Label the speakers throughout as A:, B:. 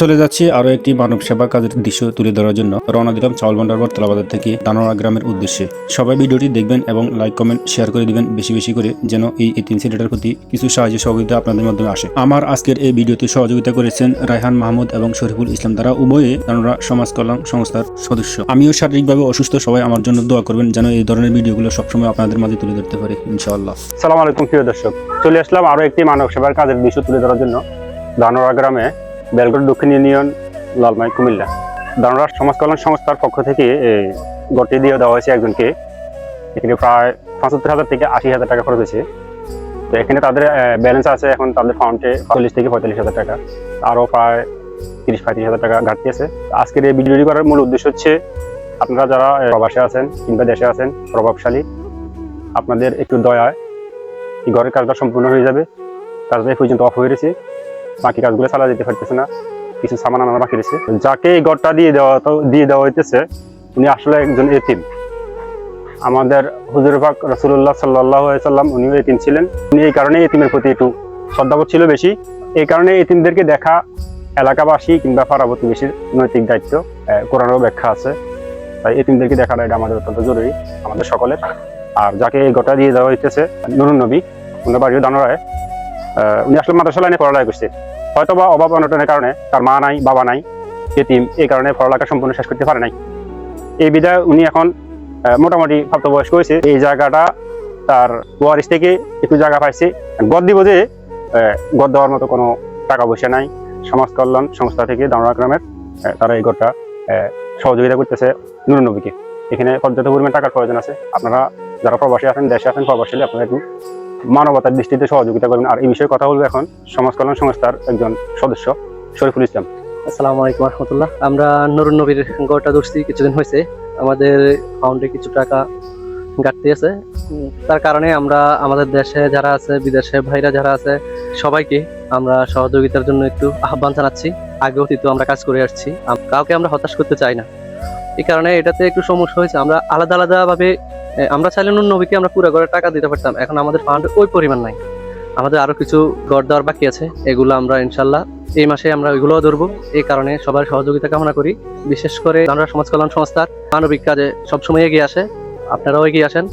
A: চলে যাচ্ছি আরো একটি মানব সেবা কাজের দৃশ্য তুলে ধরার জন্য রওনা দিলাম চাউল ভান্ডার বটতলা বাজার থেকে দানোয়া গ্রামের উদ্দেশ্যে। সবাই ভিডিওটি দেখবেন এবং লাইক কমেন্ট শেয়ার করে দিবেন বেশি বেশি করে, যেন এই এতিম ছেলেটার প্রতি কিছু সাহায্য সহযোগিতা আপনাদের মাধ্যমে আসে। আমার আজকের এই ভিডিওতে সহযোগিতা করেছেন রায়হান মাহমুদ এবং শরীফুল ইসলাম, তারা উভয়ে দানোয়া সমাজ কল্যাণ সংস্থার সদস্য। আমিও শারীরিকভাবে অসুস্থ, সবাই আমার জন্য দোয়া করবেন যেন এই ধরনের ভিডিওগুলো সবসময় আপনাদের মাঝে তুলে ধরতে পারে ইনশাআল্লাহ।
B: আসসালামু আলাইকুম প্রিয় দর্শক, চলে আসলাম আরো একটি মানব সেবার কাজের দৃশ্য তুলে ধরার জন্য দানোয়া গ্রামে, বেলগড় দক্ষিণ ইউনিয়ন, লালমাই, কুমিল্লা। দানোয়া সমাজ কল্যাণ সংস্থার পক্ষ থেকে গড়টি দিয়ে দেওয়া হয়েছে একজনকে। এখানে প্রায় ৭৫,০০০ থেকে ৮০,০০০ টাকা খরচ হয়েছে। তো এখানে তাদের ব্যালেন্স আছে এখন তাদের ফান্ডে ৪০ থেকে ৪৫,০০০ টাকা, আরও প্রায় ৩০-৩৫,০০০ টাকা ঘাটতি আছে। আজকের এই ভিডিওটি করার মূল উদ্দেশ্য হচ্ছে, আপনারা যারা প্রবাসে আছেন কিংবা দেশে আছেন, প্রভাবশালী, আপনাদের একটু দয়ায় এই ঘরের কাজটা সম্পূর্ণ হয়ে যাবে। কাজটা পর্যন্ত অফ হয়ে রয়েছে, বাকি কাজগুলো চালা যেতে পারতেছে না, কিছু সামান আনা বাকি রয়েছে। যাকে এই ঘরটা দিয়ে দেওয়া হইতেছে উনি আসলে একজন এতিম। আমাদের হুজুর পাক রাসূলুল্লাহ সাল্লাল্লাহু আলাইহি সাল্লাম উনিও এতিম ছিলেন। উনি এই কারণে এতিমের প্রতি একটু শ্রদ্ধাবোধ ছিল বেশি। এই কারণে এতিমদেরকে দেখা এলাকাবাসী কিংবা পাড়া প্রতিবেশীর নৈতিক দায়িত্ব, কোরআনেরও ব্যাখ্যা আছে। তাই এতিমদেরকে দেখাটা এটা আমাদের অত্যন্ত জরুরি, আমাদের সকলের। আর যাকে এই ঘরটা দিয়ে দেওয়া হইতেছে নুরুন নবী, ওনার বাড়িও দানোয়ায়। উনি আসলে মাদ্রাসা লাইনে পড়ালেখা করছে, হয়তো বা অভাব অনটনের কারণে তার মা নাই, বাবা নাই, এতিম, এই কারণে পড়ালেখা সম্পূর্ণ শেষ করতে পারে নাই। এই বিধায় উনি এখন মোটামুটি প্রাপ্তবয়স্ক হয়েছে। এই জায়গাটা তার ওয়ারিস থেকে একটু জায়গা পাইছে। গদ দিব যে গদ দেওয়ার মতো কোনো টাকা পয়সা নাই। সমাজ কল্যাণ সংস্থা থেকে দানোয়া গ্রামের তারা এই ঘরটা সহযোগিতা করতেছে নুরুন নবীকে। এখানে পর্যাপ্ত পরিমাণ টাকার প্রয়োজন আছে। আপনারা যারা প্রবাসী আছেন, দেশে আছেন, প্রবাসী, আপনারা একটু মানবতার দৃষ্টিতে সহযোগিতা করবেন। আর এই বিষয়ে কথা বলবো এখন সমাজ কল্যাণ সংস্থার একজন সদস্য শরীফুল ইসলাম।
C: আসসালামু আলাইকুম রহমতুল্লাহ। আমরা নুরুন নবীর গড়টা ধরছি কিছুদিন হয়েছে। আমাদের অ্যাকাউন্টে কিছু টাকা ঘাটতি আছে, তার কারণে আমরা আমাদের দেশে যারা আছে, বিদেশে ভাইরা যারা আছে, সবাইকে আমরা সহযোগিতার জন্য একটু আহ্বান জানাচ্ছি। আগে অতীত আমরা কাজ করে আসছি, কাউকে আমরা হতাশ করতে চাই না। এই কারণে এটাতে একটু সমস্যা হয়েছে। আমরা আলাদা আলাদা ভাবে, আমরা চাইলে নুরুন নবীকে আমরা পুরো ঘরে টাকা দিতে পারতাম, এখন আমাদের ফান্ড ওই পরিমাণ নাই। আমাদের আরো কিছু গড় দেওয়ার বাকি আছে, এগুলো আমরা ইনশাল্লাহ এই মাসে আমরা ওইগুলোও ধরবো। এই কারণে সবার সহযোগিতা কামনা করি। বিশেষ করে দানোয়া সমাজ কল্যাণ সংস্থার মানবিক কাজে সবসময় এগিয়ে আসে, আপনারাও এগিয়ে আসেন।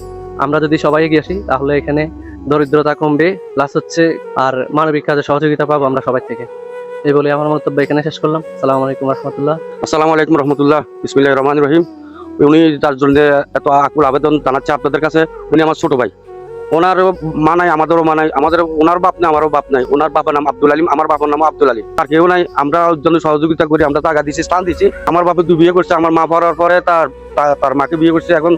C: আমরা যদি সবাই এগিয়ে আসি তাহলে এখানে দরিদ্রতা কমবে, প্লাস হচ্ছে আর মানবিক কাজে সহযোগিতা পাবো আমরা সবাই থেকে। এই বলে আমার মন্তব্য এখানে শেষ করলাম। আসসালামু আলাইকুম রহমতুল্লাহ।
D: আসসালামু আলাইকুম রহমতুল্লাহ। বিসমিল্লাহির রহমানির রহিম। উনি তার জন্য এত আকুল আবেদন জানাচ্ছে আপনাদের কাছে। উনি আমার ছোট ভাই, ওনার মা নাই, আমাদেরও মা নাই, ওনার বাপ নাই, আমারও বাপ নাই। ওনার বাবার নাম আব্দুল আলিম, আমার বাবার নাম আব্দুল আলী। তার কেউ নাই, আমরা ওর জন্য সহযোগিতা করি, আমরা টাকা দিচ্ছি, স্থান দিচ্ছি। আমার বাপে 2 বিয়ে করছে, আমার মা পড়ার পরে তার মাকে বিয়ে করছে, এখন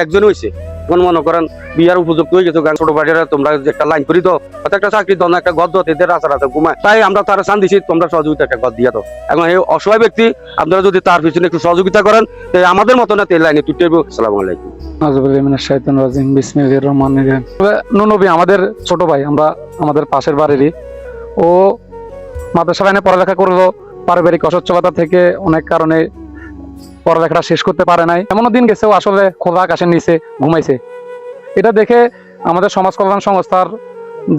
D: একজন হয়েছে। এখন মনে করেন বিয়ার উপযুক্ত হয়ে গেছে। ছোট ভাইরা তোমরা একটা লাইন করি তো, একটা চাকরি দাও না, একটা গদ দাও, এদের রাস্তা রাস্তা ঘুমায়। তাই আমরা তারা স্থান দিচ্ছি, তোমরা সহযোগিতা একটা গদ দিয়ে দাও। এখন এই অসহায় ব্যক্তি, আপনারা যদি তার পিছনে একটু সহযোগিতা করেন, আমাদের মতো না তেল লাইনে তুই। আসসালামু আলাইকুম।
E: নুরুন নবী আমাদের ছোট ভাই, আমরা আমাদের পাশের বাড়িরই। ও মাদ্রাসা লাইনে পড়ালেখা করলো, পারিবারিক অসচ্ছলতা থেকে অনেক কারণে পড়ালেখাটা শেষ করতে পারে নাই। এমনও দিন গেছে ও আসলে খোলা আকাশের নিচে ঘুমাইছে। এটা দেখে আমাদের সমাজ কল্যাণ সংস্থার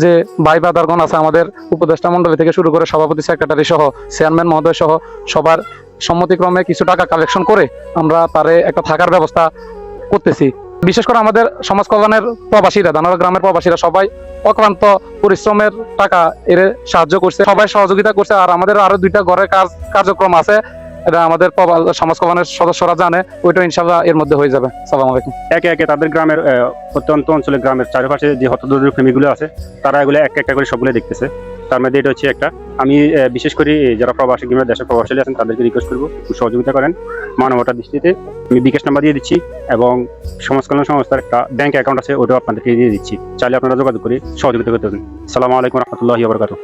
E: যে ভাই বাদারগণ আছে, আমাদের উপদেষ্টা মন্ডলী থেকে শুরু করে সভাপতি, সেক্রেটারি সহ চেয়ারম্যান মহোদয় সহ সবার সম্মতিক্রমে কিছু টাকা কালেকশন করে আমরা তারে একটা থাকার ব্যবস্থা করতেছি। বিশেষ করে আমাদের সমাজ কল্যাণের প্রবাসীরা, দানোয়া গ্রামের প্রবাসীরা সবাই অক্লান্ত পরিশ্রমের টাকা এর সাহায্য করছে, সবাই সহযোগিতা করছে। আর আমাদের আরো 2টা ঘরের কার্যক্রম আছে, এটা আমাদের সমাজ কল্যাণের সদস্যরা জানে, ওইটা ইনশাল্লাহ এর মধ্যে হয়ে যাবে। আসসালামু আলাইকুম।
B: একে একে তাদের গ্রামের প্রত্যন্ত অঞ্চলের গ্রামের চারপাশে যে হতদরিদ্র ফ্যামিলিগুলো আছে, তারা এগুলো একটা করে সবগুলো দেখতেছে। তার মধ্যে এটা হচ্ছে একটা। আমি বিশেষ করে যারা প্রবাসী কিংবা দেশের প্রবাসী আছেন তাদেরকে রিকোয়েস্ট করবো একটু সহযোগিতা করেন মানবতার দৃষ্টিতে। আমি বিকাশ নাম্বার দিয়ে দিচ্ছি এবং সমাজ কল্যাণ সংস্থার একটা ব্যাংক অ্যাকাউন্ট আছে, ওটাও আপনাদেরকে দিয়ে দিচ্ছি। চাইলে আপনারা যোগাযোগ করে সহযোগিতা করতে পারেন। আসসালামু আলাইকুম রহমতুল্লাহি ওয়া বারাকাতুহু।